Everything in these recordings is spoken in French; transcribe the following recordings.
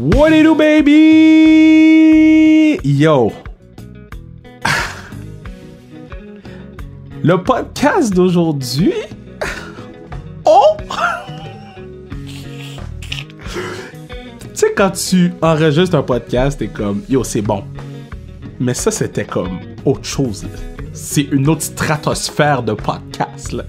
What do you do, baby? Yo. Le podcast d'aujourd'hui. Oh! Tu sais, quand tu enregistres un podcast, t'es comme, yo, c'est bon. Mais ça, c'était comme autre chose. Là. C'est une autre stratosphère de podcast. Là.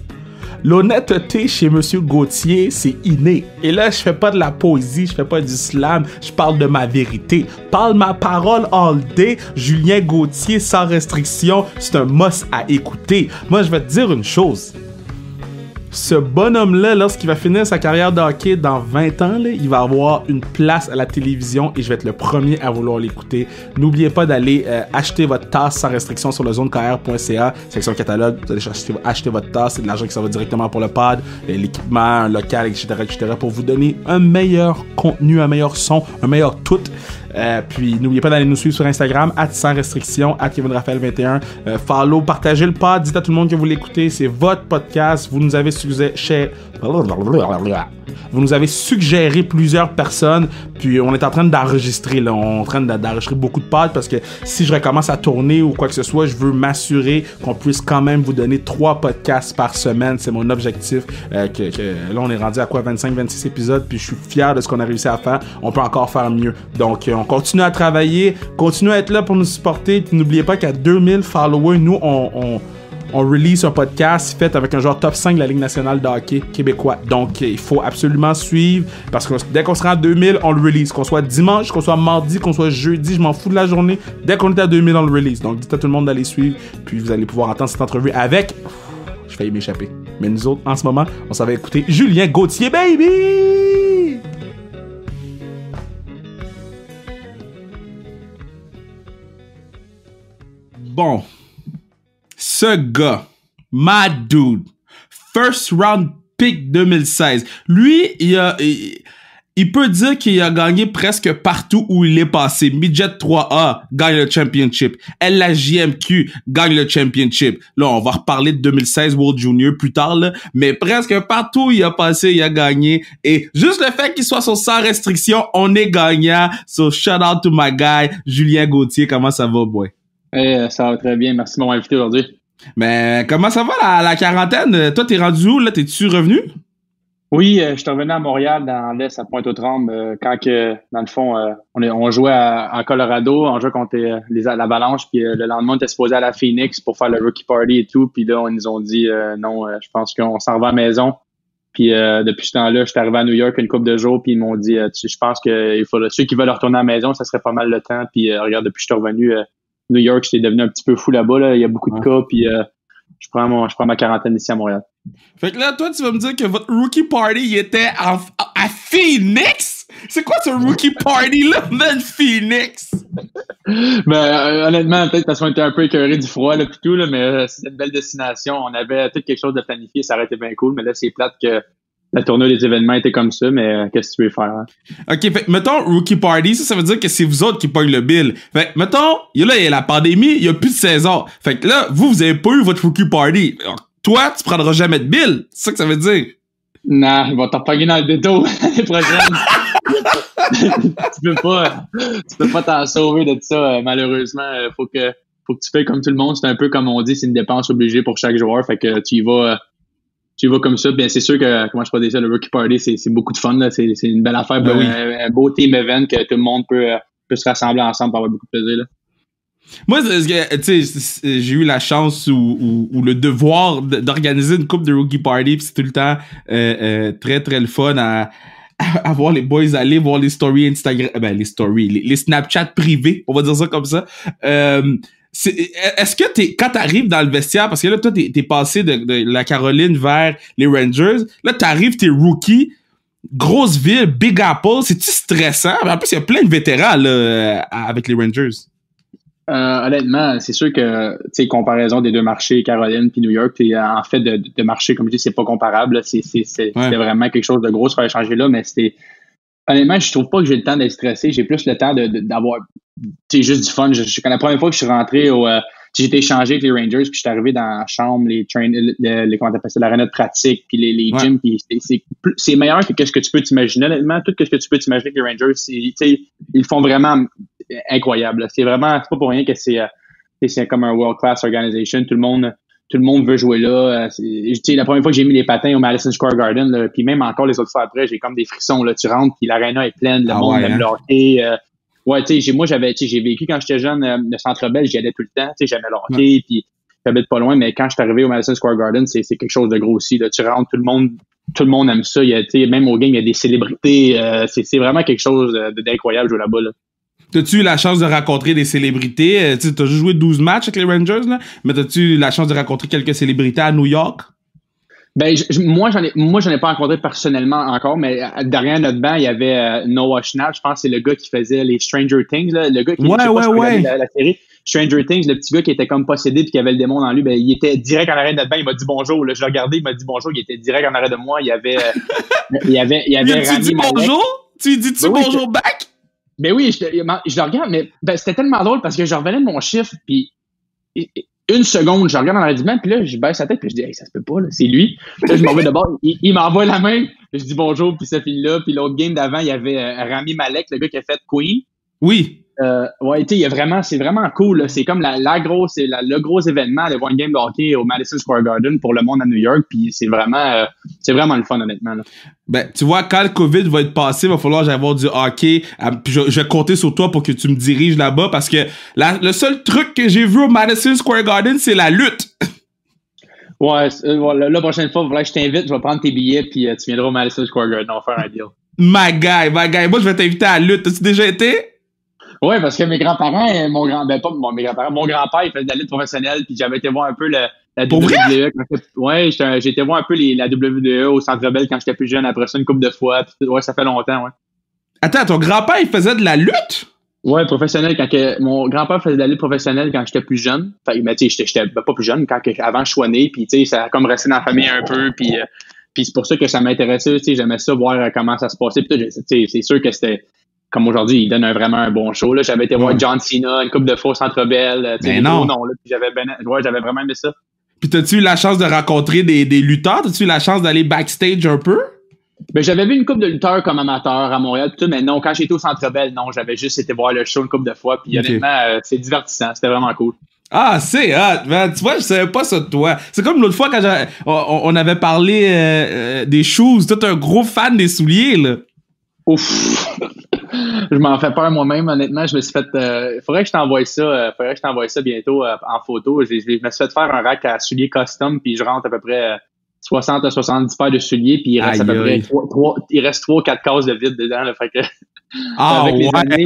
L'honnêteté chez Monsieur Gauthier, c'est inné. Et là, je fais pas de la poésie, je fais pas du slam, je parle de ma vérité. Parle ma parole all day. Julien Gauthier, sans restriction, c'est un must à écouter. Moi, je vais te dire une chose. Ce bonhomme-là, lorsqu'il va finir sa carrière de hockey dans 20 ans, là, il va avoir une place à la télévision et je vais être le premier à vouloir l'écouter. N'oubliez pas d'aller acheter votre tasse sans restriction sur lezonekr.ca, section catalogue. Vous allez acheter votre tasse, c'est de l'argent qui s'en va directement pour le pod, l'équipement, un local, etc., pour vous donner un meilleur contenu, un meilleur son, un meilleur tout. Puis n'oubliez pas d'aller nous suivre sur Instagram @sans restriction @KevinRaphaël21. Follow, partagez le pod, dites à tout le monde que vous l'écoutez, c'est votre podcast. Vous nous avez suggéré plusieurs personnes, puis on est en train d'enregistrer là, on est en train d'enregistrer beaucoup de pods parce que si je recommence à tourner ou quoi que ce soit, je veux m'assurer qu'on puisse quand même vous donner 3 podcasts par semaine, c'est mon objectif. Là on est rendu à quoi, 25-26 épisodes, puis je suis fier de ce qu'on a réussi à faire. On peut encore faire mieux, donc on continue à travailler, continue à être là pour nous supporter, puis n'oubliez pas qu'à 2000 followers, nous on release un podcast fait avec un joueur top 5 de la Ligue nationale de hockey québécois. Donc, il faut absolument suivre parce que dès qu'on sera à 2000, on le release. Qu'on soit dimanche, qu'on soit mardi, qu'on soit jeudi, je m'en fous de la journée. Dès qu'on est à 2000, on le release. Donc, dites à tout le monde d'aller suivre. Puis, vous allez pouvoir entendre cette entrevue avec... Je failli m'échapper. Mais nous autres, en ce moment, on s'en va écouter Julien Gauthier, baby! Bon... Ce gars, my dude, first round pick 2016. Lui, il peut dire qu'il a gagné presque partout où il est passé. Midget 3A gagne le championship. LHJMQ gagne le championship. Là, on va reparler de 2016 World Junior plus tard, là. Mais presque partout où il a passé, il a gagné. Et juste le fait qu'il soit sur sans restriction, on est gagnant. So, shout out to my guy, Julien Gauthier. Comment ça va, boy? Ça va très bien. Merci de m'avoir invité aujourd'hui. Mais comment ça va la quarantaine? Toi, t'es rendu où? Là, t'es-tu revenu? Oui, je suis revenu à Montréal, dans l'Est, à Pointe-aux-Trembles, quand que, dans le fond, on jouait en Colorado, on jouait contre l'Avalanche, puis le lendemain, on était supposé aller à Phoenix pour faire le rookie party et tout, puis là, on nous ont dit non, je pense qu'on s'en va à la maison. Puis depuis ce temps-là, je suis arrivé à New York une couple de jours, puis ils m'ont dit, je pense que il faut ceux qui veulent retourner à la maison, ça serait pas mal le temps. Puis regarde, depuis que je suis revenu New York, j'étais devenu un petit peu fou là-bas. Là. Il y a beaucoup de cas, puis je prends ma quarantaine ici à Montréal. Fait que là, toi, tu vas me dire que votre rookie party, il était à Phoenix? C'est quoi ce rookie party-là, man, Phoenix? Honnêtement, peut-être parce qu'on était un peu écœurés du froid, là, pis tout, là, mais c'était une belle destination. On avait tout quelque chose de planifié, ça aurait été bien cool, mais là, c'est plate que la tournée des événements était comme ça, mais qu'est-ce que tu veux faire? Hein? OK, fait mettons Rookie Party, ça veut dire que c'est vous autres qui pognent le bill. Fait mettons, il y a la pandémie, il y a plus de saison. Fait que là, vous avez pas eu votre Rookie Party. Alors, toi, tu prendras jamais de bill. C'est ça que ça veut dire? Non, ils vont t'en pogner dans le détour l'année prochaine. tu peux pas t'en sauver de ça, malheureusement. Faut que tu fais comme tout le monde. C'est un peu comme on dit, c'est une dépense obligée pour chaque joueur. Fait que tu y vas comme ça. Bien, c'est sûr que, comment je peux dire ça, le Rookie Party, c'est beaucoup de fun, là. C'est une belle affaire. Ben oui. Un beau team event que tout le monde peut se rassembler ensemble pour avoir beaucoup de plaisir, là. Moi, tu sais, j'ai eu la chance ou le devoir d'organiser une couple de Rookie Party, pis c'est tout le temps très, très le fun à voir les boys aller voir les stories Instagram, les Snapchat privés, on va dire ça comme ça. Est-ce que quand t'arrives dans le vestiaire, parce que là, toi, t'es passé de la Caroline vers les Rangers, là, t'arrives, t'es rookie, grosse ville, Big Apple, c'est-tu stressant? En plus, il y a plein de vétérans, là, avec les Rangers. Honnêtement, c'est sûr que, tu sais, comparaison des deux marchés, Caroline puis New York, en fait, de marché, comme je dis, c'est pas comparable, là. C'était vraiment quelque chose de gros se faire échanger là, mais c'était, honnêtement, je trouve pas que j'ai le temps d'être stressé. J'ai plus le temps d'avoir, tu sais, juste du fun. Quand la première fois que je suis rentré J'étais échangé avec les Rangers, puis j'étais arrivé dans la chambre, comment t'appelles ça, l'arena de pratique, puis les gyms, puis c'est meilleur que ce que tu peux t'imaginer. Honnêtement, tout ce que tu peux t'imaginer avec les Rangers, ils font vraiment incroyable. C'est pas pour rien que c'est comme un world-class organization. Tout le monde veut jouer là. La première fois que j'ai mis les patins au Madison Square Garden, là, puis même encore les autres fois après, j'ai comme des frissons. Là, tu rentres, puis l'arena est pleine, le monde aime le hockey. J'ai vécu quand j'étais jeune, le Centre Bell, j'y allais tout le temps. J'aimais le hockey, puis j'habite pas loin, mais quand je suis arrivé au Madison Square Garden, c'est quelque chose de gros aussi. Là. Tu rentres, tout le monde aime ça. Même au game, il y a des célébrités. C'est vraiment quelque chose d'incroyable jouer là-bas. Là. T'as-tu eu la chance de rencontrer des célébrités? T'as juste joué 12 matchs avec les Rangers, là, mais t'as-tu eu la chance de rencontrer quelques célébrités à New York? Ben, moi, j'en ai pas rencontré personnellement encore, mais derrière notre banc, il y avait Noah Schnapp, je pense que c'est le gars qui faisait les Stranger Things, là, le gars qui la série Stranger Things, le petit gars qui était comme possédé puis qui avait le démon dans lui, ben, il était direct en arrière de notre banc, il m'a dit bonjour, là, je l'ai regardé, il m'a dit bonjour, il était direct en arrière de moi, il y avait tu dis bonjour? Tu dis-tu bonjour back? Ben oui, je le regarde, mais c'était tellement drôle parce que je revenais de mon chiffre, puis une seconde, je regarde dans l'arrière du banc, puis là, je baisse la tête, puis je dis, hey, ça se peut pas, là, c'est lui. Puis là, je m'en vais de bord, il m'envoie la main, je dis bonjour, puis ça finit là. Puis l'autre game d'avant, il y avait Rami Malek, le gars qui a fait Queen. Oui. C'est vraiment cool, là. C'est comme le gros événement, aller voir une game de hockey au Madison Square Garden pour le monde à New York, puis c'est vraiment le fun, honnêtement, là. Ben, tu vois, quand le COVID va être passé, il va falloir que j'aille voir du hockey. Puis je vais compter sur toi pour que tu me diriges là-bas parce que le seul truc que j'ai vu au Madison Square Garden, c'est la lutte. Ouais, la prochaine fois, que je t'invite, je vais prendre tes billets puis tu viendras au Madison Square Garden, on va faire un deal. My guy. Moi, je vais t'inviter à la lutte. T'as-tu déjà été? Ouais, parce que mes grands-parents, mon grand-père, il faisait de la lutte professionnelle, puis j'avais été voir un peu la WWE. J'ai été voir un peu la WWE au Centre Bell quand j'étais plus jeune, après ça, une couple de fois. Puis, ouais, ça fait longtemps, ouais. Attends, ton grand-père, il faisait de la lutte? Ouais, professionnel. Mon grand-père faisait de la lutte professionnelle quand j'étais plus jeune. Enfin, mais tu sais, j'étais pas plus jeune, avant je sois né, puis tu sais, ça a comme resté dans la famille un peu, puis c'est pour ça que ça m'intéressait, tu sais, j'aimais ça, voir comment ça se passait. Puis c'est sûr que c'était... Comme aujourd'hui, il donne vraiment un bon show. Là. J'avais été voir John Cena, une couple de fois au Centre Bell. Mais non. J'avais vraiment aimé ça. Puis t'as-tu eu la chance de rencontrer des lutteurs? T'as-tu eu la chance d'aller backstage un peu? Ben, j'avais vu une couple de lutteurs comme amateur à Montréal, tout, mais non, quand j'étais au Centre Bell, non, j'avais juste été voir le show une couple de fois. Puis honnêtement, c'est divertissant. C'était vraiment cool. Ah, c'est hot, man. Tu vois, je savais pas ça de toi. C'est comme l'autre fois quand on avait parlé des shoes. Toi, t'es un gros fan des souliers, là. Ouf! Je m'en fais peur moi-même, honnêtement. Je me suis fait... faudrait que je t'envoie ça bientôt en photo. Je me suis fait faire un rack à souliers custom, puis je rentre à peu près 60 à 70 paires de souliers, puis il reste à peu près 3-4 cases de vide dedans. Là, fait que, avec les années,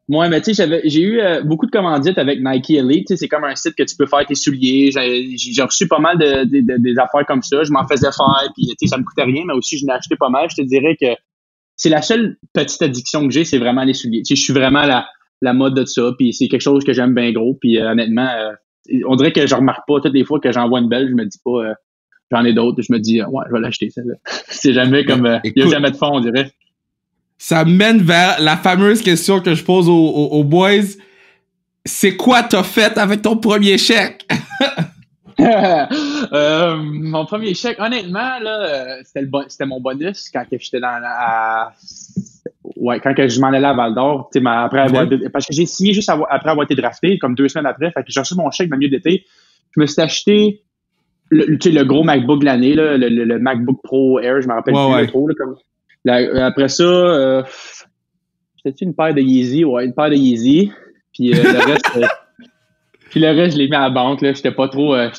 ouais, mais tu sais, j'ai eu beaucoup de commandites avec Nike Elite. Tu sais, c'est comme un site que tu peux faire tes souliers. J'ai reçu pas mal des affaires comme ça. Je m'en faisais faire, puis tu sais, ça me coûtait rien, mais aussi je n'ai acheté pas mal. Je te dirais que c'est la seule petite addiction que j'ai, c'est vraiment les souliers. Tu sais, je suis vraiment la mode de ça, puis c'est quelque chose que j'aime bien gros. Puis honnêtement, on dirait que je remarque pas toutes les fois que j'en vois une belle, je me dis pas j'en ai d'autres. Je me dis ouais, je vais l'acheter celle-là. C'est jamais comme il y a jamais de fond, on dirait. Ça mène vers la fameuse question que je pose aux boys. C'est quoi t'as fait avec ton premier chèque? Mon premier chèque, honnêtement, là, c'était mon bonus quand que j'étais quand que je m'en allais à Val-d'Or, parce que j'ai signé juste après avoir été drafté, comme 2 semaines après, fait que j'ai reçu mon chèque dans le milieu d'été. Je me suis acheté le gros MacBook de l'année, là, le MacBook Pro Air, je me rappelle plus trop. Là, après ça, c'était une paire de Yeezy, une paire de Yeezy, puis le reste... Puis le reste, je l'ai mis à la banque. Là. J'étais pas trop un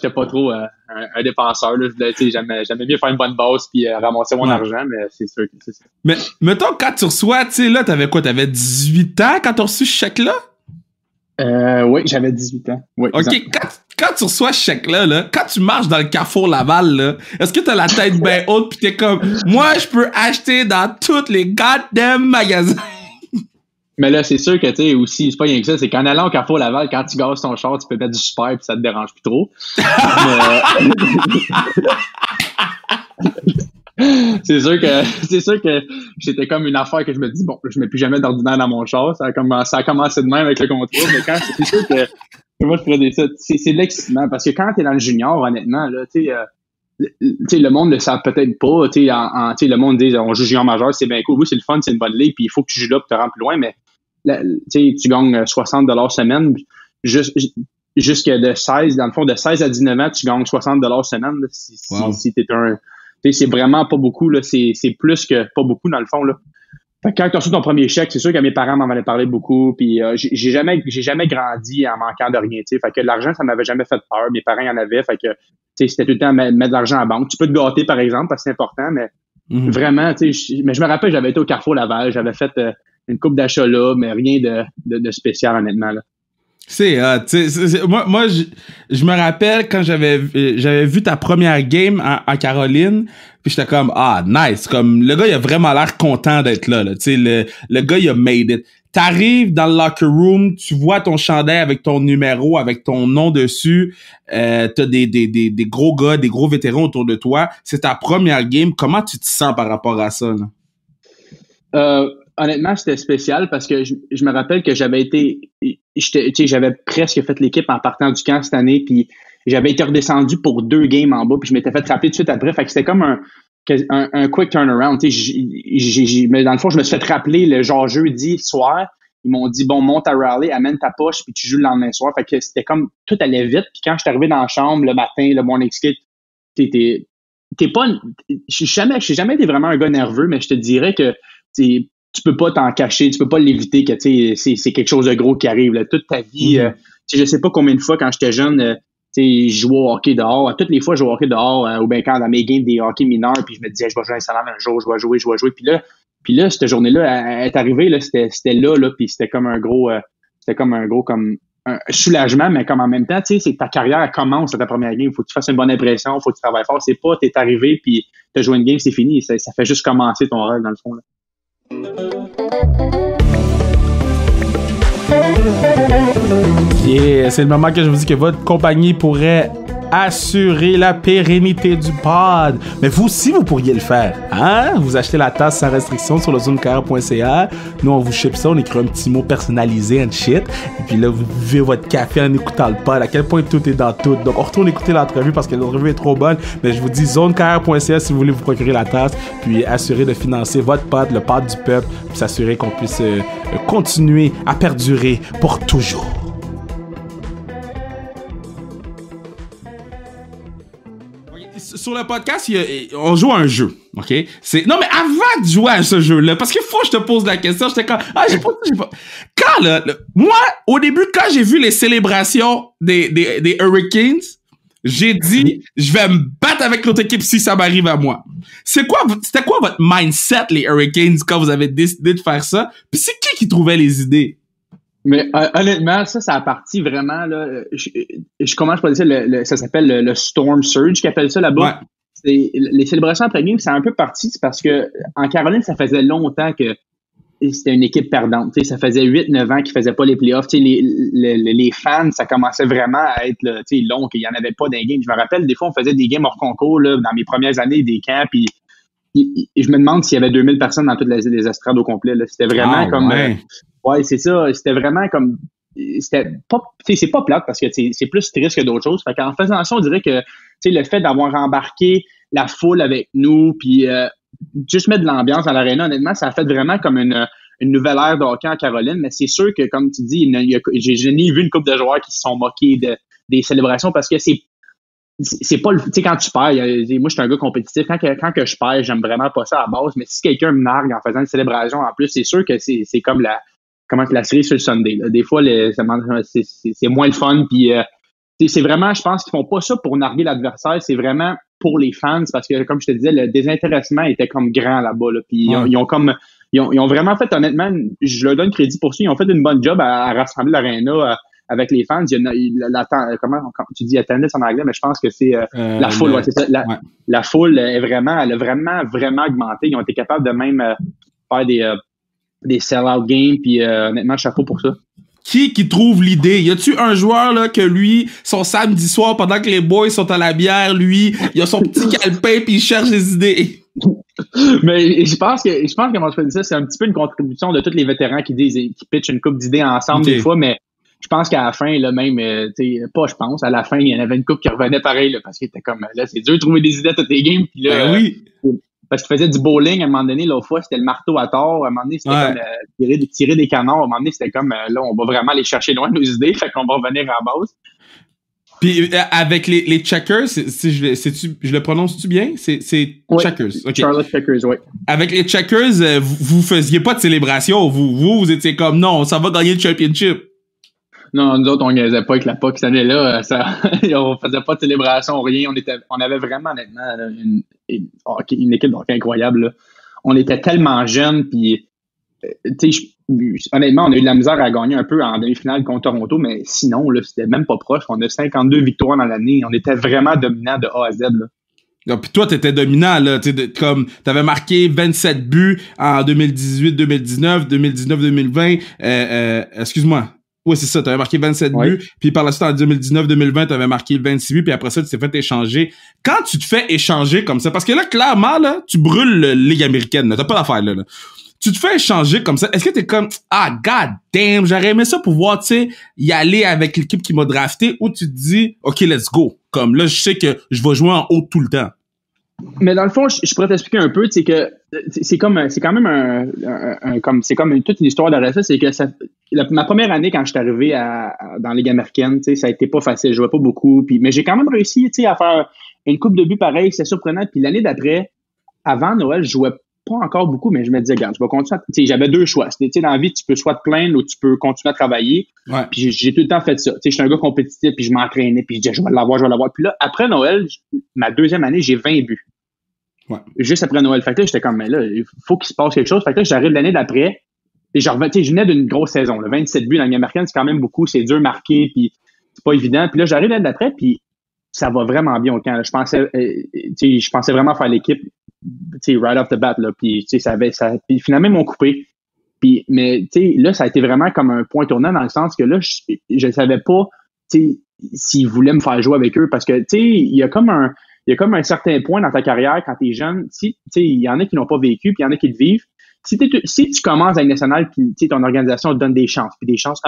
dépenseur. Là. J'aimais bien faire une bonne base puis ramasser mon argent, mais c'est sûr que c'est ça. Mais mettons, quand tu reçois, tu sais, là, t'avais quoi? T'avais 18 ans quand t'as reçu ce chèque-là? Oui, j'avais 18 ans. Oui, OK, quand tu reçois ce chèque-là, là, quand tu marches dans le Carrefour Laval, là, est-ce que t'as la tête bien haute pis t'es comme, moi, je peux acheter dans tous les goddamn magasins? Mais là, c'est sûr que, tu sais, aussi, c'est pas rien que ça, c'est qu'en allant au Carrefour Laval, quand tu gazes ton char, tu peux mettre du super pis ça te dérange plus trop. C'est sûr que c'était comme une affaire que je me dis, bon, je mets plus jamais d'ordinaire dans mon char. Ça a commencé de même avec le contrôle, mais c'est sûr que Comment je pourrais dire ça? C'est de l'excitement parce que quand t'es dans le junior, honnêtement, là, tu sais, le monde ne le savent peut-être pas. Tu sais, le monde dit on joue junior majeur, c'est bien cool. Oui, c'est le fun, c'est une bonne ligue, puis il faut que tu joues là pour te rendre plus loin, mais tu gagnes $60 semaine. Jusque de 16, dans le fond, de 16 à 19 ans, tu gagnes $60 semaine. Là, si t'es un. Tu sais, c'est vraiment pas beaucoup, là. C'est plus que pas beaucoup, dans le fond, là. Fait que quand tu as reçu ton premier chèque, c'est sûr que mes parents m'en avaient parlé beaucoup, puis j'ai jamais grandi en manquant de rien, tu sais. Fait que l'argent, ça m'avait jamais fait peur. Mes parents y en avaient, fait que, tu sais, c'était tout le temps mettre de l'argent en banque. Tu peux te gâter, par exemple, parce que c'est important, mais vraiment, tu sais, mais je me rappelle, j'avais été au Carrefour Laval, j'avais fait une coupe d'achat là, mais rien de spécial, honnêtement, là. Moi, je me rappelle quand j'avais vu ta première game à Caroline, puis j'étais comme nice, comme le gars il a vraiment l'air content d'être là, tu sais, le gars il a made it. T'arrives dans le locker room, tu vois ton chandail avec ton numéro, avec ton nom dessus, t'as des gros gars, des gros vétérans autour de toi. C'est ta première game. Comment tu te sens par rapport à ça, là? Honnêtement, c'était spécial parce que je me rappelle que j'avais presque fait l'équipe en partant du camp cette année, puis j'avais été redescendu pour 2 games en bas, puis je m'étais fait rappeler tout de suite après. Fait que c'était comme un quick turnaround. Mais dans le fond, je me suis fait rappeler le genre jeudi soir. Ils m'ont dit, bon, monte à Raleigh, amène ta poche, puis tu joues le lendemain soir. Fait que c'était comme, tout allait vite. Puis quand je suis arrivé dans la chambre le matin, le morning skate, t'es pas, j'ai jamais été vraiment un gars nerveux, mais je te dirais que, tu peux pas t'en cacher, tu peux pas l'éviter que c'est quelque chose de gros qui arrive là. Toute ta vie. Je sais pas combien de fois quand j'étais jeune, je jouais au hockey dehors. Toutes les fois, je jouais au hockey dehors ou bien quand dans mes games des hockey mineurs, puis je me disais je vais jouer un salaire un jour, je vais jouer. Puis là, cette journée-là, elle est arrivée, là, c'était là, puis c'était comme un gros comme un soulagement, mais comme en même temps, c'est que ta carrière elle commence à ta première game. Faut que tu fasses une bonne impression, faut que tu travailles fort. C'est pas t'es arrivé puis t'as joué une game, c'est fini. Ça fait juste commencer ton rêve dans le fond, là. Yeah, c'est le moment que je vous dis que votre compagnie pourrait assurer la pérennité du pod. Mais vous aussi, vous pourriez le faire. Hein? Vous achetez la tasse sans restriction sur le zonecarrière.ca. Nous, on vous ship ça. On écrit un petit mot personnalisé and shit. Et puis là, vous buvez votre café en écoutant le pod. À quel point tout est dans tout. Donc, on retourne écouter l'entrevue parce que l'entrevue est trop bonne. Mais je vous dis zonecarrière.ca si vous voulez vous procurer la tasse. Puis assurer de financer votre pod, le pod du peuple. Puis s'assurer qu'on puisse continuer à perdurer pour toujours. Sur le podcast, on joue à un jeu, OK? Non, mais avant de jouer à ce jeu-là, parce qu'il faut que je te pose la question, j'étais comme, j'ai pas... Quand, moi, au début, quand j'ai vu les célébrations des Hurricanes, j'ai dit, je vais me battre avec l'autre équipe si ça m'arrive à moi. C'était quoi votre mindset, les Hurricanes, quand vous avez décidé de faire ça? Puis c'est qui trouvait les idées? Mais honnêtement, ça a parti vraiment là. Comment je peux dire ça? Ça s'appelle le Storm Surge qu'ils appellent ça là-bas. Ouais. Les célébrations après game, c'est un peu parti, c'est parce que en Caroline, ça faisait longtemps que c'était une équipe perdante. T'sais, ça faisait 8-9 ans qu'ils faisaient pas les playoffs. Les fans, ça commençait vraiment à être là, long, qu'il y en avait pas dans les games. Je me rappelle, des fois, on faisait des games hors concours là, dans mes premières années, des camps, puis je me demande s'il y avait 2000 personnes dans toutes les estrades au complet. Là. C'était vraiment comme... Ouais, c'est ça. C'était vraiment comme... C'était pas... c'est pas plate parce que c'est plus triste que d'autres choses. Fait qu'en faisant ça, on dirait que le fait d'avoir embarqué la foule avec nous, puis juste mettre de l'ambiance dans l'aréna, honnêtement, ça a fait vraiment comme une nouvelle ère de hockey en Caroline. Mais c'est sûr que, comme tu dis, j'ai ni vu une couple de joueurs qui se sont moqués des célébrations parce que c'est pas le... Tu sais, quand tu perds, moi, je suis un gars compétitif. Quand que je perds, j'aime vraiment pas ça à la base. Mais si quelqu'un me nargue en faisant une célébration en plus, c'est sûr que c'est comme la série sur le Sunday. Là. Des fois, c'est moins le fun. Puis c'est vraiment, je pense qu'ils font pas ça pour narguer l'adversaire. C'est vraiment pour les fans parce que, comme je te disais, le désintéressement était comme grand là-bas. Là. Puis ils ont vraiment fait, honnêtement, je leur donne crédit pour ça. Ils ont fait une bonne job à rassembler l'aréna avec les fans. Comment tu dis attendance en anglais, mais je pense que c'est la foule. Ouais, c'est ça. La foule elle a vraiment augmenté. Ils ont été capables de même faire des sell-out games, puis honnêtement, chapeau pour ça. Qui trouve l'idée? Y a-tu un joueur là que lui, son samedi soir, pendant que les boys sont à la bière, lui, il a son petit calepin puis il cherche des idées? Mais je pense que moi je fais ça, c'est un petit peu une contribution de tous les vétérans qui pitchent une couple d'idées ensemble des fois, mais je pense qu'à la fin, là, même, pas je pense, à la fin, il y en avait une couple qui revenait pareil, là, parce qu'il était comme, là, c'est dur de trouver des idées à toutes les games. Puis là, oui. Parce qu'il faisait du bowling à un moment donné, l'autre fois, c'était le marteau à tort. À un moment donné, c'était comme tirer des canards. À un moment donné, c'était comme, là, on va vraiment aller chercher loin nos idées, fait qu'on va revenir à la base. Puis avec les checkers, je le prononce-tu bien? C'est checkers. Okay. Charlotte Checkers, oui. Avec les checkers, vous faisiez pas de célébration. Vous étiez comme, non, ça va gagner le championship. Non, nous autres, on niaisait pas avec la POC cette année-là. On faisait pas de célébration, rien. On avait vraiment, honnêtement, une équipe de hockey incroyable. Là. On était tellement jeunes, puis, honnêtement, on a eu de la misère à gagner un peu en demi-finale contre Toronto, mais sinon, là, c'était même pas proche. On a 52 victoires dans l'année. On était vraiment dominants de A à Z. Là. Puis toi, t'étais dominant, là, comme t'avais marqué 27 buts en 2018-2019, 2019-2020, excuse-moi. Oui, c'est ça, t'avais marqué 27 buts, puis par la suite, en 2019-2020, t'avais marqué 26 buts, puis après ça, tu t'es fait échanger. Quand tu te fais échanger comme ça, parce que là, clairement, là, tu brûles la Ligue américaine, là, t'as pas d'affaire, là. Tu te fais échanger comme ça, est-ce que t'es comme, god damn, j'aurais aimé ça pouvoir, tu sais, y aller avec l'équipe qui m'a drafté, ou tu te dis, OK, let's go. Comme là, je sais que je vais jouer en haut tout le temps. Mais dans le fond, je pourrais t'expliquer un peu, c'est que c'est quand même c'est comme toute une histoire derrière ça, c'est que ma première année quand je suis arrivé dans la Ligue américaine, ça a été pas facile, je jouais pas beaucoup, mais j'ai quand même réussi, à faire une coupe de buts pareil, c'est surprenant. Puis l'année d'après, avant Noël, je jouais pas encore beaucoup, mais je me disais, regarde, je vais continuer. J'avais deux choix. Dans la vie, tu peux soit te plaindre ou tu peux continuer à travailler. Ouais. Puis j'ai tout le temps fait ça. Je suis un gars compétitif, puis je m'entraînais, puis je disais, je vais l'avoir. Puis là, après Noël, ma deuxième année, j'ai 20 buts. Ouais. Juste après Noël. Fait que là, j'étais comme, mais là, il faut qu'il se passe quelque chose. Fait que là, j'arrive l'année d'après, et je venais d'une grosse saison. Là, 27 buts dans la Ligue américaine, c'est quand même beaucoup. C'est dur marquer, puis c'est pas évident. Puis là, j'arrive l'année d'après, puis ça va vraiment bien au camp. Là. Je pensais vraiment faire l'équipe, right off the bat, là. Puis, puis finalement, ils m'ont coupé. Puis, mais, là, ça a été vraiment comme un point tournant dans le sens que là, je savais pas, s'ils voulaient me faire jouer avec eux parce que, il y a comme un certain point dans ta carrière quand t'es jeune. Il y en a qui l'ont pas vécu, puis il y en a qui le vivent. Si tu commences à la nationale, puis ton organisation te donne des chances, puis des chances,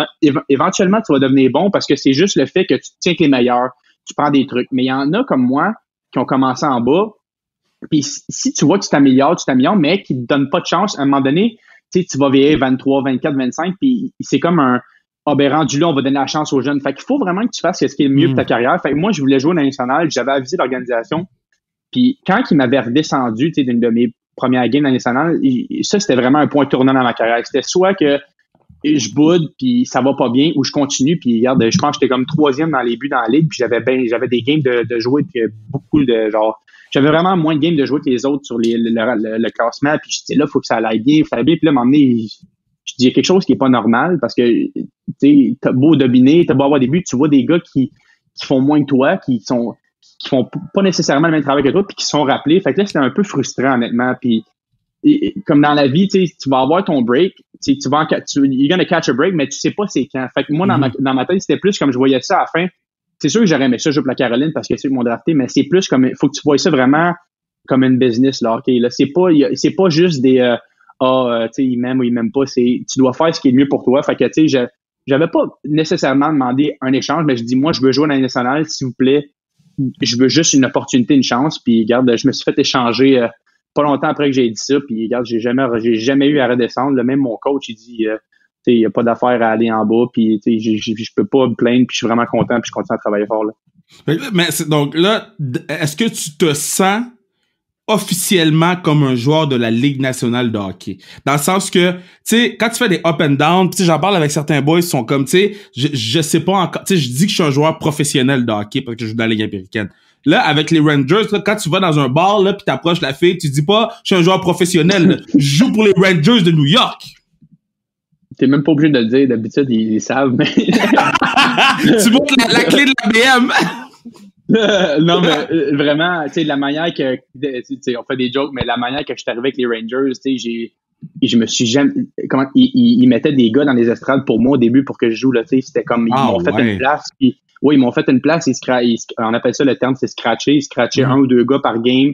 éventuellement, tu vas devenir bon parce que c'est juste le fait que tu tiens avec les meilleurs, tu prends des trucs. Mais il y en a comme moi qui ont commencé en bas, puis si tu vois que tu t'améliores, mais qui te donnent pas de chance, à un moment donné, tu vas vieillir 23, 24, 25, puis c'est comme rendu là, on va donner la chance aux jeunes. Fait qu'il faut vraiment que tu fasses ce qui est le mieux pour ta carrière. Fait que moi, je voulais jouer dans la nationale, j'avais avisé l'organisation. Puis quand il m'avait redescendu, d'une de mes premières games dans la nationale, ça, c'était vraiment un point tournant dans ma carrière. C'était soit que je boude, puis ça va pas bien, ou je continue, puis regarde, je pense que j'étais comme 3e dans les buts dans la ligue, puis j'avais des games de jouer, puis beaucoup de genre, j'avais vraiment moins de games de jouer que les autres sur le classement, puis j'étais là, faut que ça aille bien, puis là, à un moment donné, je dis, il y a quelque chose qui est pas normal, parce que, t'as beau dominer, t'as beau avoir des buts, tu vois des gars qui font moins que toi, qui font pas nécessairement le même travail que toi, puis qui sont rappelés. Fait que là, c'était un peu frustrant, honnêtement. Puis, comme dans la vie, tu vas avoir ton break, you're gonna catch a break, mais tu sais pas c'est quand. Fait que moi, dans ma tête, c'était plus comme je voyais ça à la fin. C'est sûr que j'aurais aimé ça jouer pour la Caroline parce que c'est eux qui m'ont drafté, mais c'est plus comme, faut que tu vois ça vraiment comme une business, là, OK? Là, c'est pas juste des, ils m'aiment ou ils m'aiment pas, tu dois faire ce qui est le mieux pour toi. Fait que, j'avais pas nécessairement demandé un échange, mais je dis, moi, je veux jouer dans la nationale, s'il vous plaît. Je veux juste une opportunité, une chance. Puis, regarde, je me suis fait échanger pas longtemps après que j'ai dit ça. Puis, regarde, j'ai jamais eu à redescendre. Là, même mon coach, il dit, il n'y a pas d'affaire à aller en bas. Puis, je peux pas me plaindre. Puis, je suis vraiment content. Puis, je continue à travailler fort. Là. Mais donc là, est-ce que tu te sens officiellement comme un joueur de la Ligue nationale de hockey? Dans le sens que, tu sais, quand tu fais des up and down, tu sais, j'en parle avec certains boys, ils sont comme, tu sais, je sais pas encore, tu sais, je dis que je suis un joueur professionnel de hockey parce que je joue dans la Ligue américaine. Là, avec les Rangers, là, quand tu vas dans un bar, là, pis t'approches la fille, tu dis pas, je suis un joueur professionnel, là. Je joue pour les Rangers de New York. T'es même pas obligé de le dire, d'habitude, ils savent, mais... Tu montres la clé de la BM. Non, mais vraiment, tu sais, la manière que, tu sais, on fait des jokes, mais la manière que je suis arrivé avec les Rangers, tu sais, je me suis jamais, ils mettaient des gars dans les estrades pour moi au début pour que je joue, là, tu sais, c'était comme, ils m'ont fait une place, puis, oui, ils m'ont fait une place, on appelle ça le terme, c'est scratcher, ils scratchaient un ou deux gars par game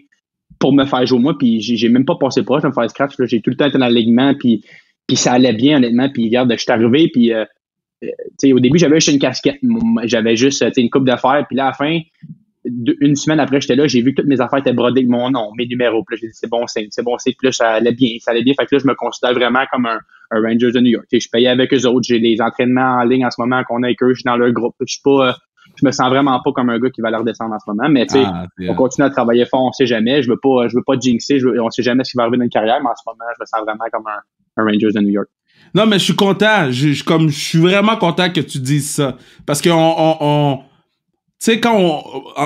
pour me faire jouer moi, puis j'ai même pas passé proche de me faire scratch, là, j'ai tout le temps été dans l'alignement, puis ça allait bien, honnêtement, puis regarde, je suis arrivé, puis au début, j'avais juste une casquette. J'avais juste une coupe d'affaires. Puis là, à la fin, une semaine après, j'étais là, j'ai vu que toutes mes affaires étaient brodées avec mon nom, mes numéros. Puis là, j'ai dit, c'est bon signe. Puis là, ça allait bien. Fait que là, je me considère vraiment comme un Rangers de New York. Je payais avec eux autres. J'ai les entraînements en ligne en ce moment qu'on a avec eux. Je suis dans leur groupe. Je me sens vraiment pas comme un gars qui va leur descendre en ce moment. Mais on continue à travailler fort, on sait jamais. Je veux pas jinxer. On sait jamais ce qui va arriver dans une carrière, mais en ce moment, je me sens vraiment comme un Rangers de New York. Non, mais je suis content. Je suis vraiment content que tu dises ça. Parce que tu sais, quand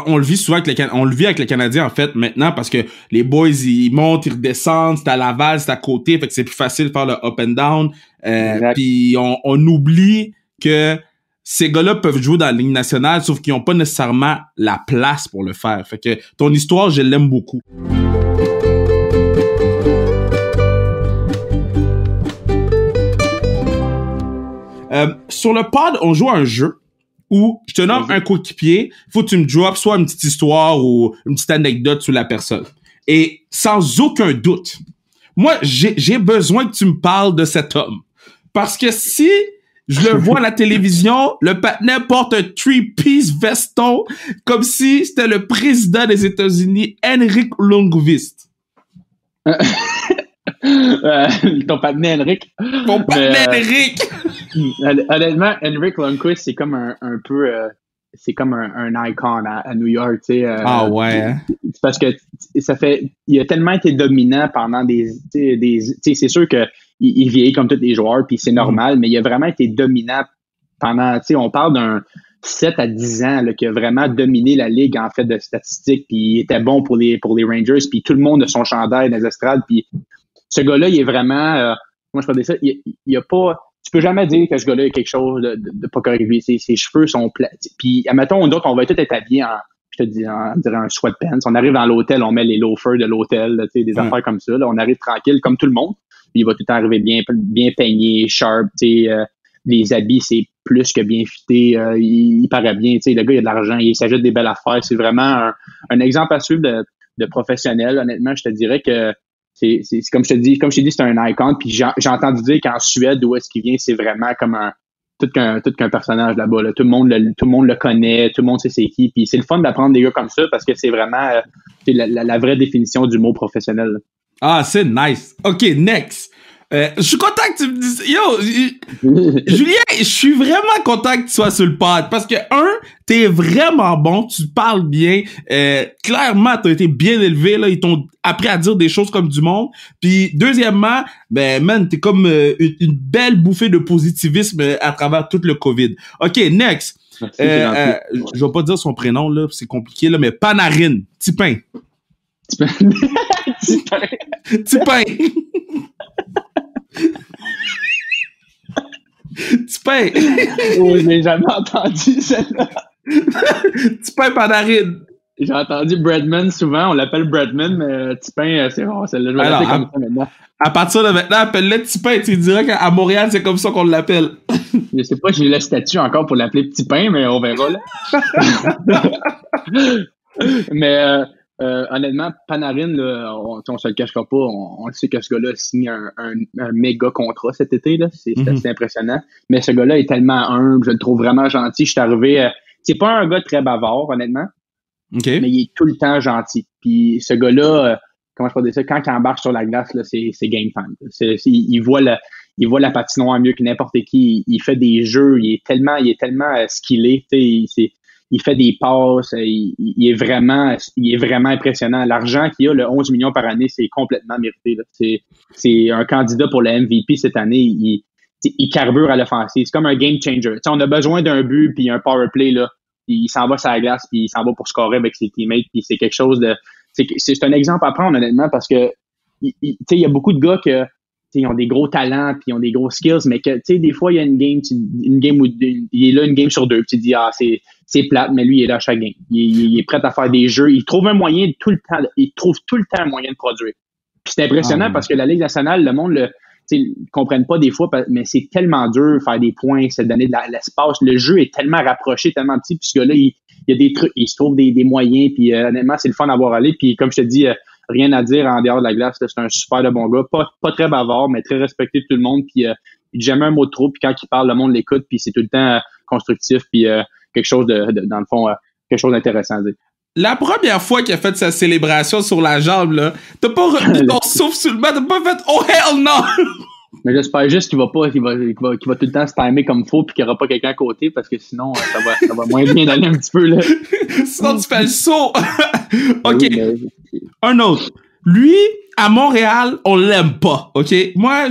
on le vit souvent on le vit avec les Canadiens, en fait, maintenant, parce que les boys, ils montent, ils redescendent, c'est à Laval, c'est à côté, fait que c'est plus facile de faire le up and down. Puis on oublie que ces gars-là peuvent jouer dans la Ligue nationale, sauf qu'ils n'ont pas nécessairement la place pour le faire. Fait que ton histoire, je l'aime beaucoup. Sur le pod, on joue à un jeu où je te nomme un coéquipier, faut que tu me drops soit une petite histoire ou une petite anecdote sur la personne. Et sans aucun doute, moi, j'ai besoin que tu me parles de cet homme. Parce que si je le vois à la télévision, le patinet porte un three-piece veston comme si c'était le président des États-Unis, Henrik Lundqvist. Ton patinet Henrik. Ton patinet Henrik! Honnêtement, Henrik Lundqvist, c'est comme un peu... c'est comme un icon à New York, tu sais. Ah ouais. Hein? Parce que il a tellement été dominant pendant tu sais, c'est sûr que il vieillit comme tous les joueurs, puis c'est normal, mais il a vraiment été dominant pendant, tu sais, on parle d'un 7 à 10 ans là, qui a vraiment dominé la ligue en fait de statistiques, puis il était bon pour les Rangers, puis tout le monde a son chandail dans les estrades, puis ce gars-là, il est vraiment, moi je peux dire ça, il a pas, tu peux jamais dire que ce gars-là a quelque chose de pas correct. Ses cheveux sont plats. Puis, admettons, d'autres, on va tout être habillés je te dirais un sweatpants. On arrive dans l'hôtel, on met les loafers de l'hôtel, tu sais, des affaires comme ça. Là. On arrive tranquille, comme tout le monde. Puis, il va tout le temps arriver bien peigné, sharp, tu sais. Les habits, c'est plus que bien fité. Il paraît bien, tu sais. Le gars, il a de l'argent, il s'ajoute des belles affaires. C'est vraiment un exemple à suivre de professionnel. Honnêtement, je te dirais que c'est comme je t'ai dit, c'est un icon. Puis j'ai entendu dire qu'en Suède, d'où est-ce qu'il vient, c'est vraiment comme tout qu'un personnage là-bas. Là. Tout le monde le connaît, tout le monde sait c'est qui. Puis c'est le fun d'apprendre des gars comme ça parce que c'est vraiment la vraie définition du mot professionnel. Là. Ah, c'est nice. OK, next. Je suis content que tu me dises... Julien, je suis vraiment content que tu sois sur le pod parce que, t'es vraiment bon, tu parles bien. Clairement, t'as été bien élevé, là. Ils t'ont appris à dire des choses comme du monde. Puis, deuxièmement, man, t'es comme une belle bouffée de positivisme à travers tout le COVID. OK, next. Merci, je vais pas dire son prénom, là, c'est compliqué, là, mais Panarin, Tipin. Tipin. Tipin. Oh, je l'ai jamais entendu, celle-là. Tipin Panarin. J'ai entendu Bradman souvent, on l'appelle Bradman, mais Tipin, c'est rare, celle-là. Je vais l'appeler comme ça maintenant. À partir de maintenant, appelle-le Tipin. Tu dirais qu'à Montréal, c'est comme ça qu'on l'appelle. Je sais pas si j'ai le statut encore pour l'appeler Petit Pain, mais on verra, là. Mais honnêtement, Panarin, là, on se le cachera pas, on le sait que ce gars-là a signé un méga contrat cet été, là. C'est assez impressionnant. Mais ce gars-là est tellement humble, je le trouve vraiment gentil. Je suis arrivé... c'est pas un gars très bavard, honnêtement. Okay. Mais il est tout le temps gentil. Puis ce gars-là, comment je peux dire ça, quand il embarque sur la glace, là, c'est game time. Il voit la patinoire mieux que n'importe qui. Il fait des jeux, il est tellement skillé. Il fait des passes. Il est vraiment impressionnant. L'argent qu'il a, le 11 millions par année, c'est complètement mérité. Là. C'est un candidat pour le MVP cette année. Il carbure à l'offensive. C'est comme un game changer. T'sais, on a besoin d'un but puis un power play là. Il s'en va sur la glace puis il s'en va pour scorer avec ses teammates. Puis c'est quelque chose de... C'est un exemple à prendre, honnêtement, parce que il y a beaucoup de gars que ils ont des gros talents puis ils ont des gros skills, mais que des fois, il y a une game où il est là une game sur deux. Puis tu dis, c'est plate, mais lui, il est là à chaque game. Il est prêt à faire des jeux. Il trouve un moyen tout le temps un moyen de produire. Puis c'est impressionnant parce que la Ligue nationale, le monde ils comprennent pas des fois, mais c'est tellement dur faire des points, se donner de l'espace. Le jeu est tellement rapproché, tellement petit, puis ce gars-là, il y a des trucs, il se trouve des moyens, puis honnêtement, c'est le fun d'avoir allé. Puis comme je te dis, rien à dire en dehors de la glace. Là. C'est un super de bon gars, pas très bavard, mais très respecté de tout le monde. Puis il dit jamais un mot de trop. Puis quand il parle, le monde l'écoute. Puis c'est tout le temps constructif. Puis quelque chose dans le fond, quelque chose d'intéressant à dire. La première fois qu'il a fait sa célébration sur la jambe, là, t'as pas retenu ton souffle sur le banc, t'as pas fait « Oh hell no! » Mais j'espère juste qu'il va tout le temps se timer comme faut puis qu'il n'y aura pas quelqu'un à côté parce que sinon, ça va moins bien aller un petit peu, là. Sinon, tu fais le saut. OK. Oui, mais... Un autre. Lui, à Montréal, on l'aime pas, OK? Moi,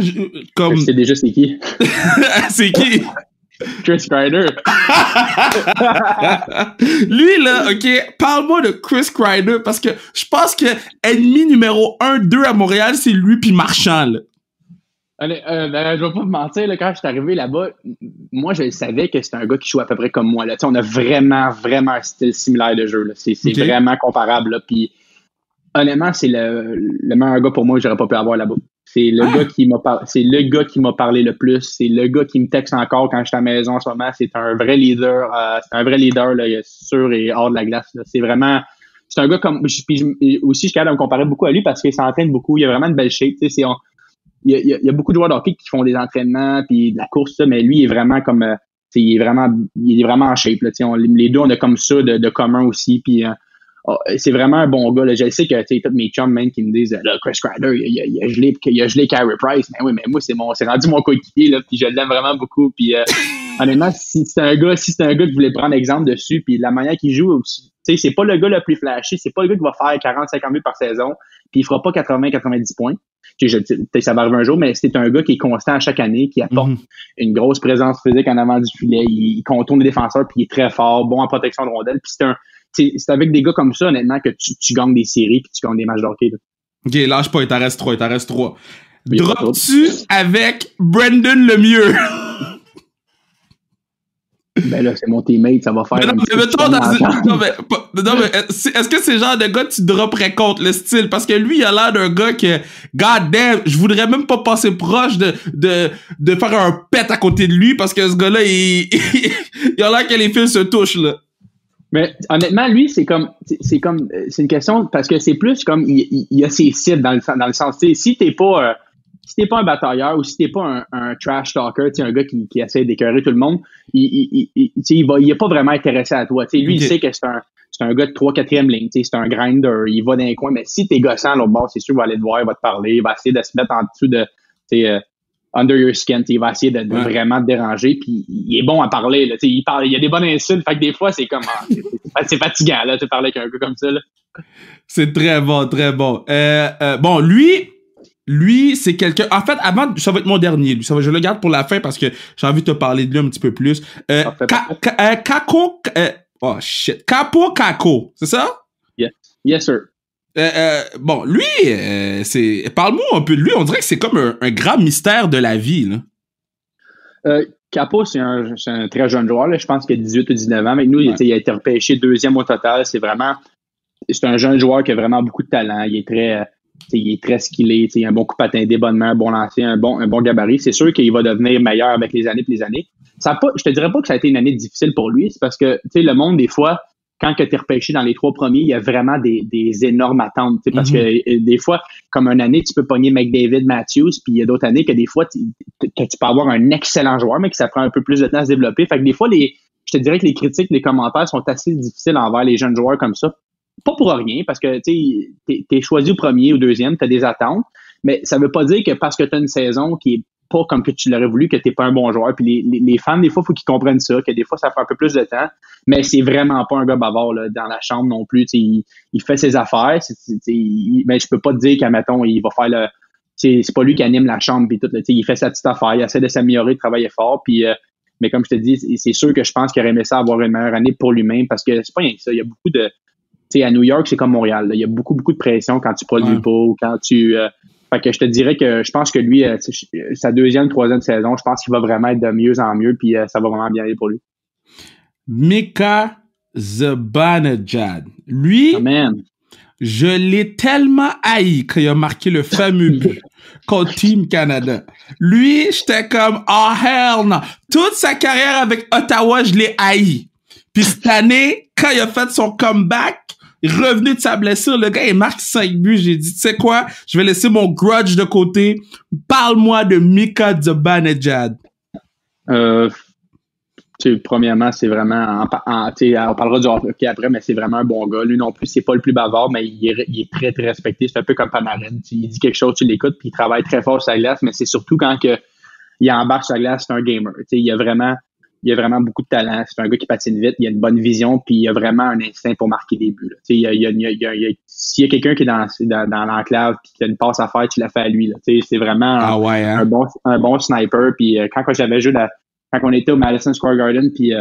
comme... Je sais déjà c'est qui. C'est qui? Chris Kreider. Lui, là, OK, parle-moi de Chris Kreider parce que je pense que ennemi numéro 1, 2 à Montréal, c'est lui puis Marchand, là. Allez, je vais pas te mentir, là, quand je suis arrivé là-bas, moi, je savais que c'était un gars qui jouait à peu près comme moi. Là. On a vraiment, vraiment un style similaire de jeu. Là. C'est okay. Vraiment comparable. Là. Puis, honnêtement, c'est le meilleur gars pour moi que j'aurais pas pu avoir là-bas. C'est le gars qui m'a parlé le plus. C'est le gars qui me texte encore quand je suis à la maison en ce moment. C'est un vrai leader. C'est un vrai leader là, sur et hors de la glace. Là. C'est vraiment... C'est un gars comme... Puis aussi, je suis capable de me comparer beaucoup à lui parce qu'il s'entraîne beaucoup. Il a vraiment une belle shape. Il y a beaucoup de joueurs de hockey qui font des entraînements puis de la course, ça, mais lui, il est vraiment comme... il est vraiment en shape. Là, les deux, on a comme ça de commun aussi. Puis c'est vraiment un bon gars. Là. Je sais que tous mes chums même qui me disent là, Chris Kreider, il a gelé Carey Price. Mais oui, mais moi, c'est rendu mon coéquipier, là, puis je l'aime vraiment beaucoup. Puis honnêtement, si c'est un gars qui voulait prendre exemple dessus, puis la manière qu'il joue aussi, c'est pas le gars le plus flashy, c'est pas le gars qui va faire 40-50 buts par saison, puis il fera pas 80-90 points. Ça va arriver un jour, mais c'est un gars qui est constant à chaque année, qui apporte une grosse présence physique en avant du filet, il contourne les défenseurs, puis il est très fort, bon en protection de rondelles, puis c'est avec des gars comme ça, honnêtement, que tu gagnes des séries, puis tu gagnes des matchs de hockey. Là. OK, lâche pas, il t'en reste 3. Drops-tu avec Brandon Lemieux? Ben là, c'est mon teammate, ça va faire... Est-ce que c'est le genre de gars que tu dropperais contre le style? Parce que lui, il a l'air d'un gars que, god damn, je voudrais même pas passer proche de faire un pet à côté de lui parce que ce gars-là, il a l'air que les fils se touchent, là. Mais honnêtement, lui, c'est une question parce que c'est plus comme il y a ses cibles dans le sens, si t'es pas un batailleur ou si t'es pas un trash talker, un gars qui essaie d'écœurer tout le monde, il est pas vraiment intéressé à toi. Lui, il sait que c'est un gars de 3-4e ligne, c'est un grinder, il va dans les coins, mais si t'es gossant à l'autre bord, c'est sûr qu'il va aller te voir, il va te parler, il va essayer de se mettre en dessous de under your skin, il va essayer de vraiment te déranger, puis il est bon à parler, là, il y a des bonnes insultes, fait que des fois, c'est comme c'est fatigant, là, de parler avec un gars comme ça, là. C'est très bon, très bon. Bon, lui, c'est quelqu'un... En fait, avant, ça va être mon dernier, lui. Je le garde pour la fin parce que j'ai envie de te parler de lui un petit peu plus. Capo Caco, c'est ça? Yes, sir. Bon, lui, parle-moi un peu de lui. On dirait que c'est comme un grand mystère de la vie, là. Capo, c'est un très jeune joueur, là. Je pense qu'il a 18 ou 19 ans. Mais nous, il a été repêché 2e au total. C'est un jeune joueur qui a vraiment beaucoup de talent. Il est très skillé, il a un bon coup de patin, des bonnes mains, un bon lancer, un bon gabarit. C'est sûr qu'il va devenir meilleur avec les années et les années. Je te dirais pas que ça a été une année difficile pour lui. C'est parce que le monde, des fois, quand tu es repêché dans les 3 premiers, il y a vraiment des énormes attentes. Parce que des fois, comme une année, tu peux pogner McDavid, Matthews, puis il y a d'autres années que des fois, tu peux avoir un excellent joueur, mais que ça prend un peu plus de temps à se développer. Fait que des fois, je te dirais que les critiques, les commentaires sont assez difficiles envers les jeunes joueurs comme ça. Pas pour rien, parce que t'es choisi au premier ou deuxième, t'as des attentes, mais ça veut pas dire que parce que t'as une saison qui est pas comme que tu l'aurais voulu, que t'es pas un bon joueur. Puis les fans, des fois, faut qu'ils comprennent ça, que des fois, ça prend un peu plus de temps, mais c'est vraiment pas un gars bavard là, dans la chambre non plus. Il fait ses affaires, mais je peux pas te dire qu'à mettons, il va faire c'est pas lui qui anime la chambre puis tout. Là, il fait sa petite affaire, il essaie de s'améliorer, de travailler fort, puis mais comme je te dis, c'est sûr que je pense qu'il aurait aimé ça avoir une meilleure année pour lui-même, parce que c'est pas rien que ça. Il y a beaucoup de... à New York, c'est comme Montréal. Là. Il y a beaucoup, beaucoup de pression quand tu produis pas ou quand tu... Fait que je te dirais que je pense que lui, sa 2e, 3e saison, je pense qu'il va vraiment être de mieux en mieux, puis ça va vraiment bien aller pour lui. Mika Zibanejad. Lui, je l'ai tellement haï quand il a marqué le fameux but contre Team Canada. Lui, j'étais comme « Oh hell no! » Toute sa carrière avec Ottawa, je l'ai haï. Puis cette année, quand il a fait son comeback, revenu de sa blessure, le gars, il marque 5 buts. J'ai dit, tu sais quoi? Je vais laisser mon grudge de côté. Parle-moi de Mika Zibanejad. Premièrement, c'est vraiment, on parlera du hockey après, mais c'est vraiment un bon gars. Lui non plus, c'est pas le plus bavard, mais il est très, très respecté. C'est un peu comme Panarin. Il dit quelque chose, tu l'écoutes, puis il travaille très fort sur la glace, mais c'est surtout quand il embarque sur la glace, c'est un gamer. Il a vraiment beaucoup de talent. C'est un gars qui patine vite, il a une bonne vision, puis il a vraiment un instinct pour marquer des buts. S'il y a quelqu'un qui est dans l'enclave puis qui a une passe à faire, tu la fais à lui. C'est vraiment un bon sniper. Puis quand j'avais joué quand on était au Madison Square Garden, puis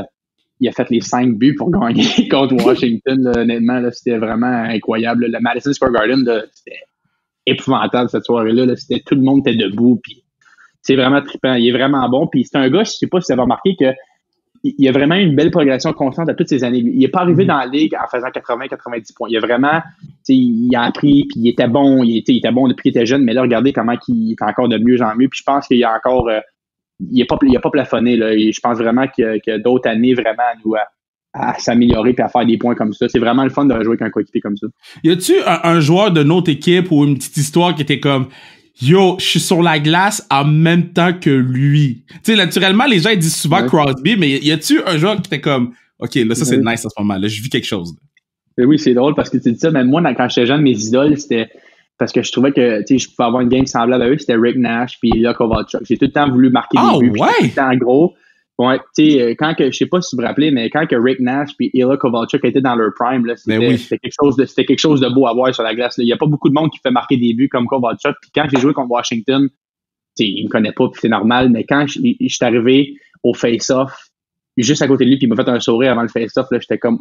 il a fait les 5 buts pour gagner contre Washington. Là, honnêtement, là, c'était vraiment incroyable. Le Madison Square Garden, là, c'était épouvantable cette soirée-là. Là. Tout le monde était debout. Puis c'est vraiment trippant. Il est vraiment bon. Puis c'est un gars, je sais pas si vous avez remarqué que il a vraiment une belle progression constante à toutes ces années. Il n'est pas arrivé dans la ligue en faisant 80-90 points. Il a vraiment, il a appris, puis il était bon. Il était bon depuis qu'il était jeune, mais là, regardez comment il est encore de mieux en mieux. Puis je pense qu'il y a encore, il a pas plafonné, là. Et je pense vraiment qu'il y a d'autres années vraiment à s'améliorer puis à faire des points comme ça. C'est vraiment le fun de jouer avec un coéquipier comme ça. Y a-tu un joueur de notre équipe ou une petite histoire qui était comme, yo, je suis sur la glace en même temps que lui. Tu sais, naturellement, les gens ils disent souvent Crosby, mais y a-tu un joueur qui était comme, OK, là, ça, c'est nice en ce moment. Là, je vis quelque chose. Mais oui, c'est drôle parce que tu dis ça. Mais moi, quand j'étais jeune, mes idoles, c'était parce que je trouvais que, tu sais, je pouvais avoir une game semblable à eux. C'était Rick Nash puis Ilya Kovalchuk. J'ai tout le temps voulu marquer des buts. Tout le temps, en gros. Ouais, tu sais, je sais pas si vous vous rappelez, mais quand que Rick Nash puis Ilya Kovalchuk étaient dans leur prime, là, c'était quelque chose de beau à voir sur la glace. Il y a pas beaucoup de monde qui fait marquer des buts comme Kovalchuk. Puis quand j'ai joué contre Washington, tu sais, il me connaît pas, puis c'est normal. Mais quand je suis arrivé au face-off, juste à côté de lui, puis il m'a fait un sourire avant le face-off, là, j'étais comme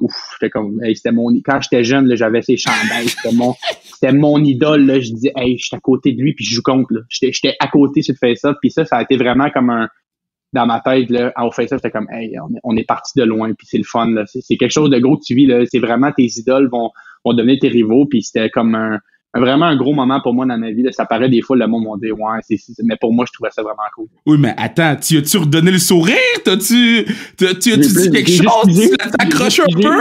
hey, quand j'étais jeune, là, j'avais ses chandails, c'était mon idole, là, je disais, hey, j'étais à côté de lui, puis je joue contre, là. J'étais à côté sur le face-off, puis ça a été vraiment comme dans ma tête, là, au face-off, j'étais comme, hey, on est parti de loin, puis c'est le fun, là. C'est quelque chose de gros que tu vis, là. C'est vraiment tes idoles vont devenir tes rivaux, puis c'était comme vraiment un gros moment pour moi dans ma vie, là. Ça paraît des fois, le monde m'a dit, ouais, mais pour moi, je trouvais ça vraiment cool. Oui, mais attends, tu as-tu redonné le sourire? T'as-tu dit quelque chose? Tu l'as accroché un peu?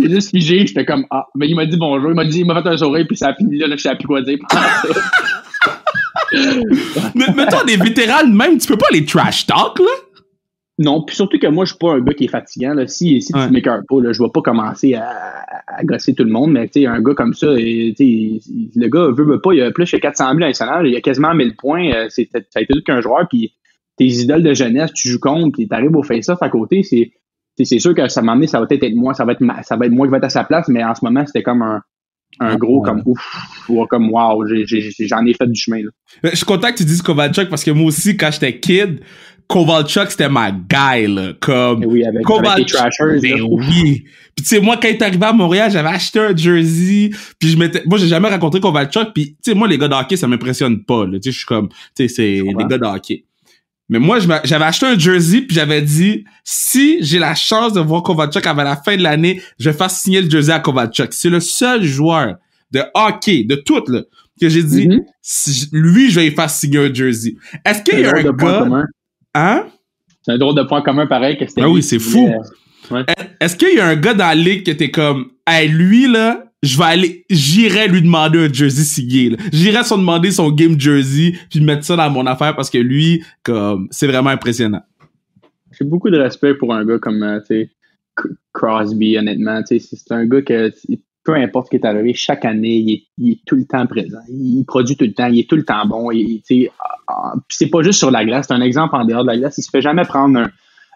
J'ai juste figé, j'étais comme, mais il m'a dit bonjour, il m'a fait un sourire, puis ça a fini là, je sais plus quoi dire. Mais mettons, des vétérans même, tu peux pas les trash talk, là? Non, puis surtout que moi, je suis pas un gars qui est fatigant, là. Si tu m'écœures pas, là, je vais pas commencer à gosser tout le monde, mais tu sais, un gars comme ça, le gars veut pas, il a plus de 400 buts à national, il a quasiment 1000 points, ça a été tout qu'un joueur, puis tes idoles de jeunesse, tu joues contre, puis t'arrives au face-off à côté, c'est sûr que ça m'a amené, ça va peut-être être moi, ça va être moi qui va être à sa place, mais en ce moment, c'était comme un gros comme ouf, ou comme wow, j'en ai fait du chemin, là. Je suis content que tu dises Kovalchuk parce que moi aussi, quand j'étais kid, Kovalchuk, c'était ma guy, là. Comme, oui, avec les Trashers. Ben oui. Puis tu sais, moi, quand il est arrivé à Montréal, j'avais acheté un jersey, puis moi, j'ai jamais rencontré Kovalchuk, puis tu sais, moi, les gars de hockey, ça m'impressionne pas, là. Tu sais, je suis comme, tu sais, c'est des gars de hockey. Mais moi, j'avais acheté un jersey, puis j'avais dit, si j'ai la chance de voir Kovalchuk avant la fin de l'année, je vais faire signer le jersey à Kovalchuk. C'est le seul joueur de hockey, de tout, là, que j'ai dit, lui, je vais lui faire signer un jersey. Est-ce qu'il y a un gars... Hein? C'est un drôle de point commun pareil que c'était. Ah oui, c'est fou. Ouais. Est-ce qu'il y a un gars dans la ligue qui était comme, hey, lui, là, j'irais lui demander un jersey signé, là. J'irais demander son game jersey, puis mettre ça dans mon affaire parce que lui, comme, c'est vraiment impressionnant. J'ai beaucoup de respect pour un gars comme, tu sais, Crosby, honnêtement. Tu sais, c'est un gars que, peu importe ce qui est arrivé, chaque année, il est tout le temps présent. Il produit tout le temps, il est tout le temps bon. C'est pas juste sur la glace, c'est un exemple en dehors de la glace. Il se fait jamais prendre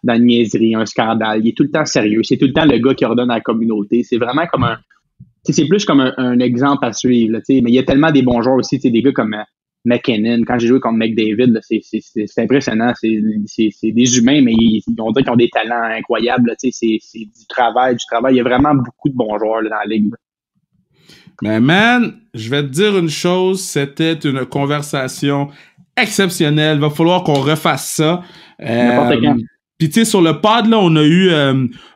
dans une niaiserie, un scandale. Il est tout le temps sérieux. C'est tout le temps le gars qui ordonne à la communauté. C'est vraiment comme c'est plus comme un exemple à suivre. Là, mais il y a tellement des bons joueurs aussi, des gars comme McKinnon. Quand j'ai joué contre McDavid, là, c'est impressionnant. C'est des humains, mais on dirait qu'ils ont des talents incroyables. Là, c'est du travail. Il y a vraiment beaucoup de bons joueurs là, dans la ligue. Là. Mais man, je vais te dire une chose, c'était une conversation exceptionnelle. Va falloir qu'on refasse ça. N'importe quand. Puis tu sais, sur le pod, là, on a eu...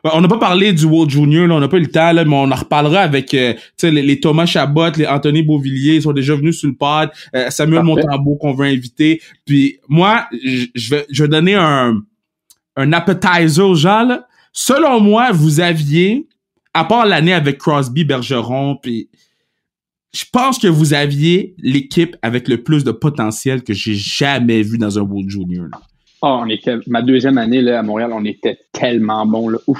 on n'a pas parlé du World Junior, là, on n'a pas eu le temps, là, mais on en reparlera avec tu sais, les Thomas Chabot, les Anthony Beauvillier, ils sont déjà venus sur le pod. Samuel Montembeault qu'on veut inviter. Puis moi, je vais donner un appetizer aux gens. Là. Selon moi, vous aviez à part l'année avec Crosby, Bergeron, puis je pense que vous aviez l'équipe avec le plus de potentiel que j'ai jamais vu dans un World Junior. Oh, ma deuxième année là, à Montréal, on était tellement bons. Là. Ouf.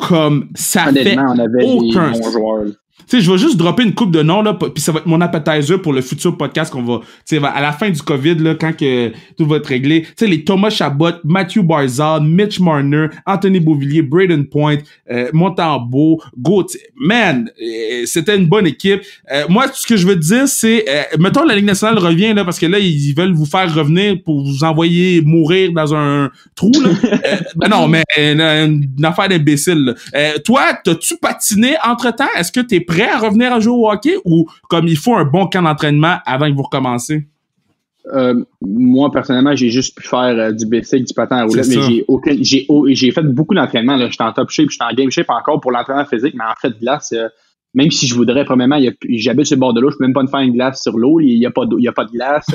Comme ça honnêtement, fait on avait aucun des bons joueurs. Tu sais, je vais juste dropper une coupe de noms, là, puis ça va être mon appetizer pour le futur podcast qu'on va, tu sais, à la fin du COVID, là, quand que tout va être réglé, tu sais, les Thomas Chabot, Matthew Barzal, Mitch Marner, Anthony Beauvillier, Braden Point, Montembeault, Gauthier. Man, c'était une bonne équipe. Moi, ce que je veux te dire, c'est, mettons, la Ligue nationale revient, là, parce que là, ils veulent vous faire revenir pour vous envoyer mourir dans un trou, là. Ben non, mais une affaire d'imbécile, là. Toi, t'as-tu patiné entre-temps? Est-ce que t'es prêt à revenir à jouer au hockey ou comme il faut un bon camp d'entraînement avant que vous recommencez? Moi, personnellement, j'ai juste pu faire du basic, du patin à roulette, mais j'ai fait beaucoup d'entraînement. Là. J'étais en top shape, j'étais en game shape encore pour l'entraînement physique, mais en fait, glace, même si je voudrais, premièrement, j'habite sur le bord de l'eau, je peux même pas me faire une glace sur l'eau, il y a pas de glace.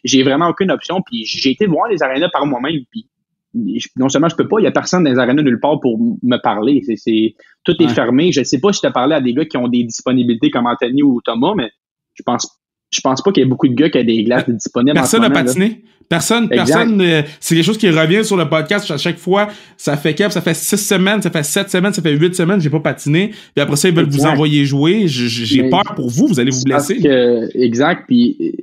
J'ai vraiment aucune option, puis j'ai été voir les arénas par moi-même, puis non seulement je peux pas, il y a personne dans les arénas nulle part pour me parler. Tout est fermé. Je sais pas si tu as parlé à des gars qui ont des disponibilités comme Anthony ou Thomas, mais je pense pas qu'il y ait beaucoup de gars qui ont des glaces disponibles. Personne n'a patiné. Personne, c'est quelque chose qui revient sur le podcast à chaque fois. Ça fait 6 semaines, ça fait 7 semaines, ça fait 8 semaines, j'ai pas patiné. Puis après ça, ils veulent vous envoyer jouer. J'ai peur pour vous allez vous blesser. Exact. Puis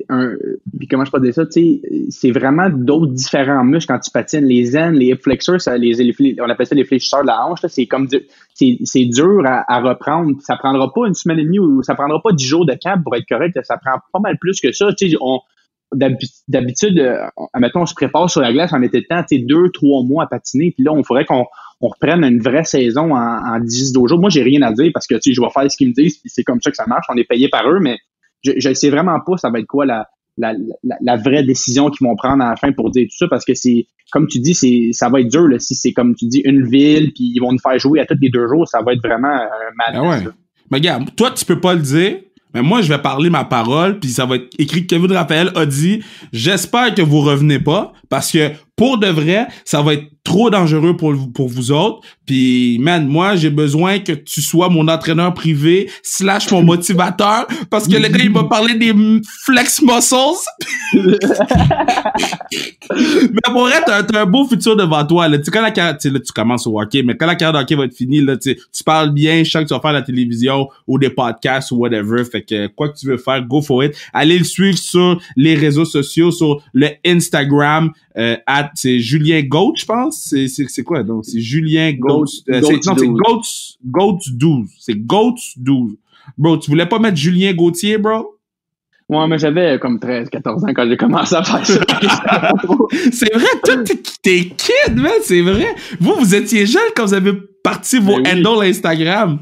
comment je peux dire ça, tu sais, c'est vraiment d'autres différents muscles quand tu patines. Les zen, les hip flexors, on appelle ça les fléchisseurs de la hanche, là, c'est dur à reprendre. Ça prendra pas une semaine et demie ou ça prendra pas 10 jours de camp pour être correct. Là, ça prend pas mal plus que ça. Tu sais, d'habitude, admettons, on se prépare sur la glace en été de temps, 2-3 mois à patiner, puis là, on faudrait qu'on reprenne une vraie saison en 10-12 jours. Moi, j'ai rien à dire parce que je vais faire ce qu'ils me disent, puis c'est comme ça que ça marche. On est payé par eux, mais je sais vraiment pas ça va être quoi la vraie décision qu'ils vont prendre à la fin pour dire tout ça, parce que c'est, comme tu dis, ça va être dur, là, si c'est comme tu dis, une ville, puis ils vont nous faire jouer à tous les 2 jours, ça va être vraiment un madness. Ah ouais. Mais regarde, toi, tu peux pas le dire, mais moi, je vais parler ma parole, puis ça va être écrit que Kevin Raphaël a dit « J'espère que vous revenez pas, parce que pour de vrai, ça va être trop dangereux pour vous autres. Puis, man, moi, j'ai besoin que tu sois mon entraîneur privé / mon motivateur, parce que le gars, il m'a parlé des flex muscles. » Mais pour vrai, t'as un beau futur devant toi. Là. Quand la carrière, là, tu commences au hockey, mais quand la carrière de hockey va être finie, là, tu parles bien, je sens que tu vas faire la télévision ou des podcasts ou whatever. Fait que quoi que tu veux faire, go for it. Allez le suivre sur les réseaux sociaux, sur le Instagram, c'est Julien Gauthier, je pense. C'est quoi, donc? C'est Julien Gauthier. C'est Gauthier 12. C'est Gauthier 12. Bro, tu voulais pas mettre Julien Gauthier, bro? Ouais, mais j'avais comme 13-14 ans quand j'ai commencé à faire ça. C'est vrai, toi, t'es kid, man, c'est vrai. Vous étiez jeune quand vous avez parti vos handles Instagram.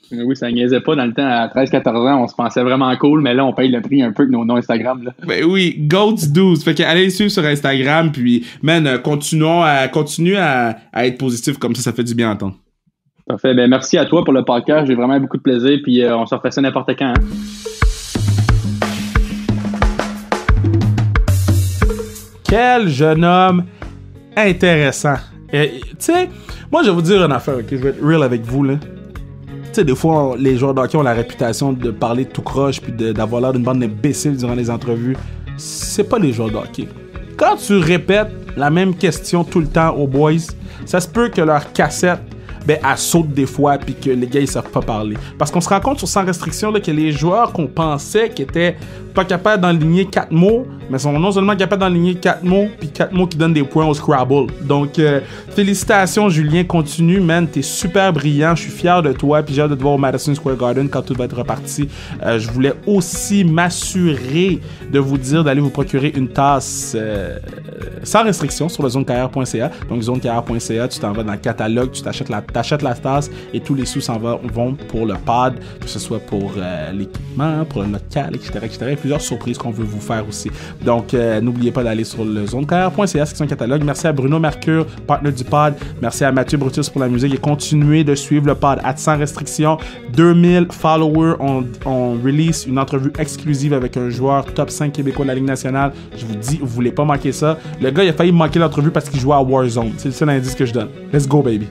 Mais oui, ça niaisait pas dans le temps. À 13-14 ans, on se pensait vraiment cool, mais là, on paye le prix un peu que nos noms Instagram. Là. Ben oui, Goats12. Fait que allez le suivre sur Instagram, puis, man, continue à être positif comme ça fait du bien à entendre. Parfait. Ben, merci à toi pour le podcast. J'ai vraiment beaucoup de plaisir, puis on se refait ça n'importe quand. Hein. Quel jeune homme intéressant. Tu sais, moi, je vais vous dire une affaire, ok? Je vais être real avec vous, là. Tu sais, des fois, les joueurs de hockey ont la réputation de parler tout croche puis d'avoir l'air d'une bande d'imbéciles durant les entrevues. C'est pas les joueurs de hockey. Quand tu répètes la même question tout le temps aux boys, ça se peut que leur cassette, ben, elle saute des fois puis que les gars, ils savent pas parler. Parce qu'on se rend compte sur Sans Restriction là, que les joueurs qu'on pensait qui étaient pas capables d'enligner 4 mots, mais sont non seulement capables d'enligner 4 mots, puis 4 mots qui donnent des points au Scrabble. Donc, félicitations, Julien. Continue, man. T'es super brillant. Je suis fier de toi, puis j'ai hâte de te voir au Madison Square Garden quand tout va être reparti. Je voulais aussi m'assurer de vous dire d'aller vous procurer une tasse sans restriction sur le zonecarrière.ca. Donc, zonecarrière.ca, tu t'en vas dans le catalogue, tu t'achètes la tasse et tous les sous vont pour le pod, que ce soit pour l'équipement, pour le local, etc., etc. Il y a plusieurs surprises qu'on veut vous faire aussi. Donc, n'oubliez pas d'aller sur le zonecarrière.ca, section catalogue. Merci à Bruno Mercure, partenaire du pod. Merci à Mathieu Brutus pour la musique et continuez de suivre le pod sans restriction. 2000 followers, on release une entrevue exclusive avec un joueur top 5 québécois de la Ligue nationale. Je vous dis, vous voulez pas manquer ça. Le gars, il a failli manquer l'entrevue parce qu'il jouait à Warzone. C'est le seul indice que je donne. Let's go, baby.